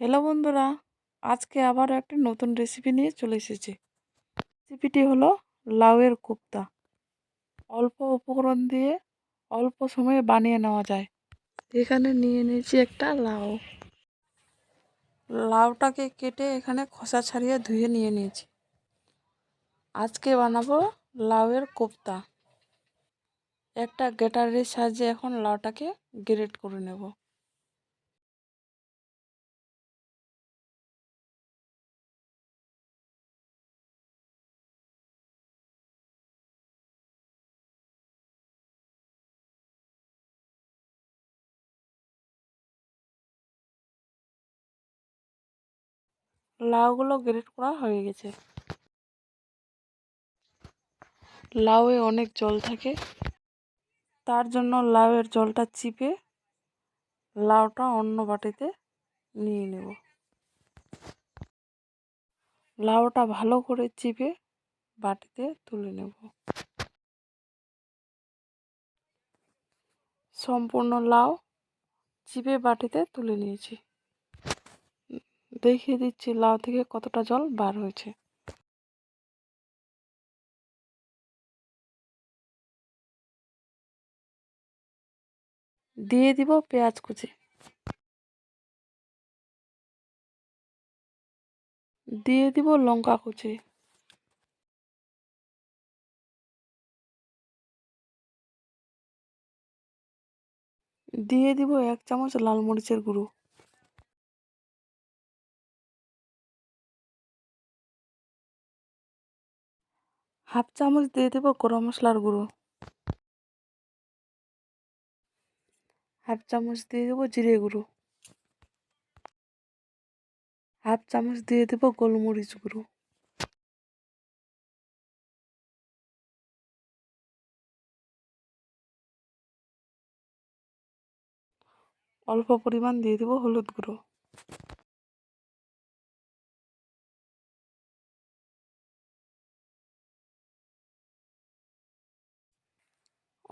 Hello বন্ধুরা, আজকে আবার একটা নতুন রেসিপি নিয়ে চলে এসেছি। রেসিপিটি হলো লাউয়ের কোপ্তা। অল্প উপকরণ দিয়ে অল্প সময়ে বানিয়ে নেওয়া যায়। এখানে নিয়ে নিয়েছি একটা লাউ। লাউটাকে কেটে এখানে খোসা ছাড়িয়ে ধুয়ে নিয়ে নিয়েছি। আজকে বানাবো লাউয়ের কোপ্তা। একটা গ্রেটারের সাহায্যে এখন লাউটাকে গ্রেট করে নেব। লাউগুলো গ্রেট করা হয়ে গেছে। লাউয়ে অনেক জল থাকে, তার জন্য লাউয়ের জলটা চিপে লাউটা অন্য বাটিতে নিয়ে নেব। লাউটা ভালো করে চিপে বাটিতে তুলে নেব। সম্পূর্ণ লাউ চিপে বাটিতে তুলে নিয়েছি। দেখিয়ে দিচ্ছি লাউ থেকে কতটা জল বার হয়েছে। দিয়ে দিব পেঁয়াজ কুচি, দিয়ে দিব লঙ্কা কুচি, দিয়ে দিব 1 চামচ লাল মরিচের গুঁড়ো, হাফ চামচ দিয়ে দেব গরম মশলার গুঁড়ো, হাফ চামচ দিয়ে দেব জিরে গুঁড়ো, হাফ চামচ দিয়ে দেব গোলমরিচ গুঁড়ো, অল্প পরিমাণ দিয়ে দেব হলুদ গুঁড়ো,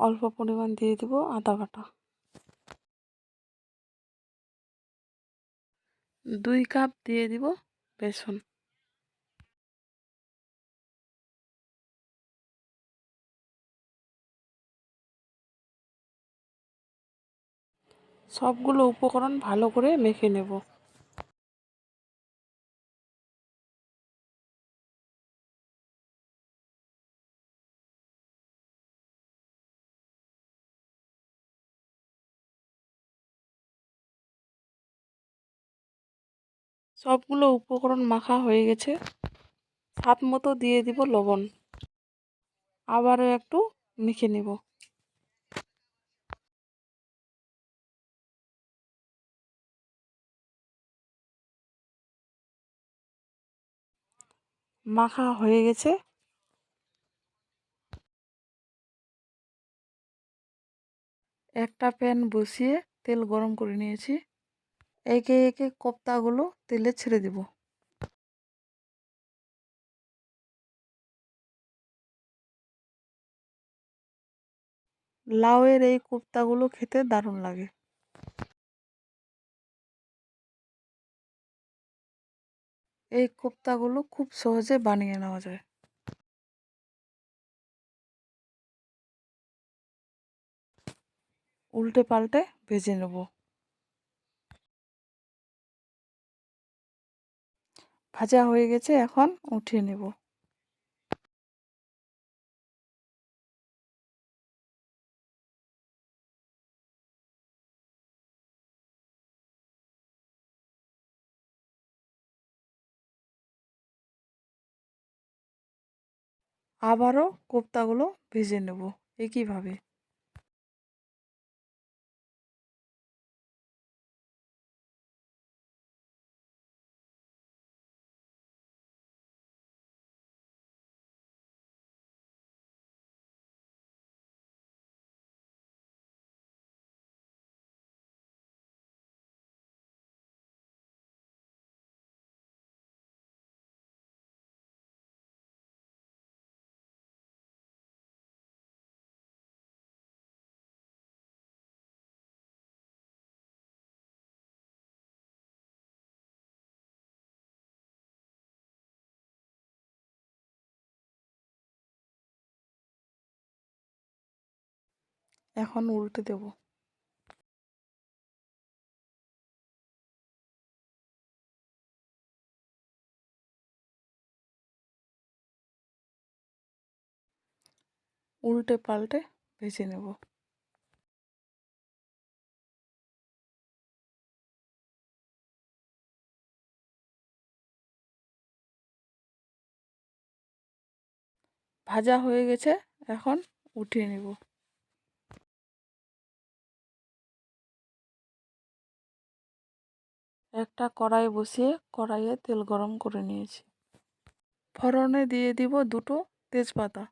অল্প পরিমাণ দিয়ে দেব আদা বাটা, 2 কাপ দিয়ে দিব বেসন, সবগুলো উপকরণ ভালো করে মেখে নেব। সবগুলো উপকরণ মাখা হয়ে গেছে। স্বাদ মতো দিয়ে দিব লবণ, আবারও একটু মেখে নেব। মাখা হয়ে গেছে। একটা প্যান বসিয়ে তেল গরম করে নিয়েছি। একে একে কোপ্তাগুলো তেলে ছেড়ে দেব। লাউয়ের এই কোপ্তাগুলো খেতে দারুণ লাগে। এই কোপ্তাগুলো খুব সহজে বানিয়ে নেওয়া যায়। উল্টে পাল্টে ভেজে নেব। ভাজা হয়ে গেছে, এখন উঠিয়ে নেব। আবারও কোপ্তাগুলো ভেজে নেব একইভাবে। এখন উল্টে দেব। উল্টে পাল্টে ভেজে নেব। ভাজা হয়ে গেছে, এখন উঠিয়ে নেব। একটা কড়াই বসিয়ে কড়াইয়ে তেল গরম করে নিয়েছি। ফোড়নে দিয়ে দিব 2টো তেজপাতা।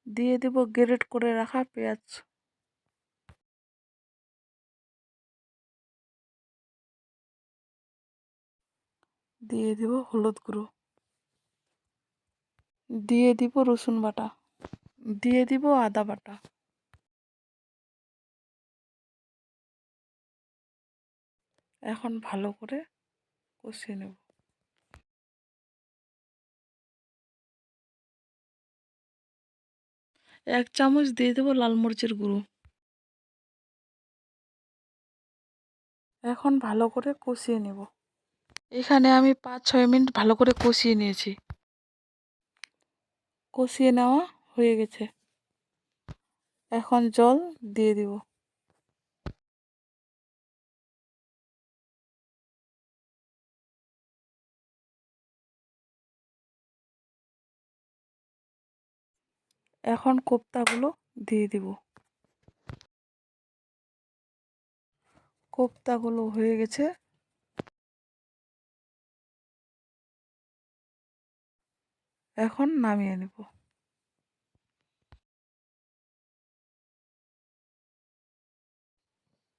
দিয়ে দিব গ্রেট করে রাখা পেঁয়াজ। দিয়ে দিব হলুদ গুঁড়ো। দিয়ে দিব রসুন বাটা। দিয়ে দিব আদা বাটা। এখন ভালো করে কষিয়ে নেব। 1 চামচ দিয়ে দেব লাল মরিচের গুঁড়ো। এখন ভালো করে কষিয়ে নেব। এখানে আমি 5-6 মিনিট ভালো করে কষিয়ে নিয়েছি। কষিয়ে নেওয়া হয়ে গেছে। এখন জল দিয়ে দিব। এখন কোপ্তাগুলো দিয়ে দিব। কোপ্তাগুলো হয়ে গেছে। এখন নামিয়ে নেব।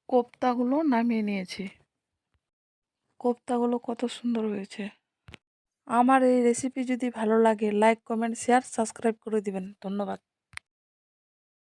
কোপ্তাগুলো নামিয়ে নিয়েছি। কোপ্তাগুলো কত সুন্দর হয়েছে। আমার এই রেসিপি যদি ভালো লাগে লাইক, কমেন্ট, শেয়ার, সাবস্ক্রাইব করে দিবেন। ধন্যবাদ।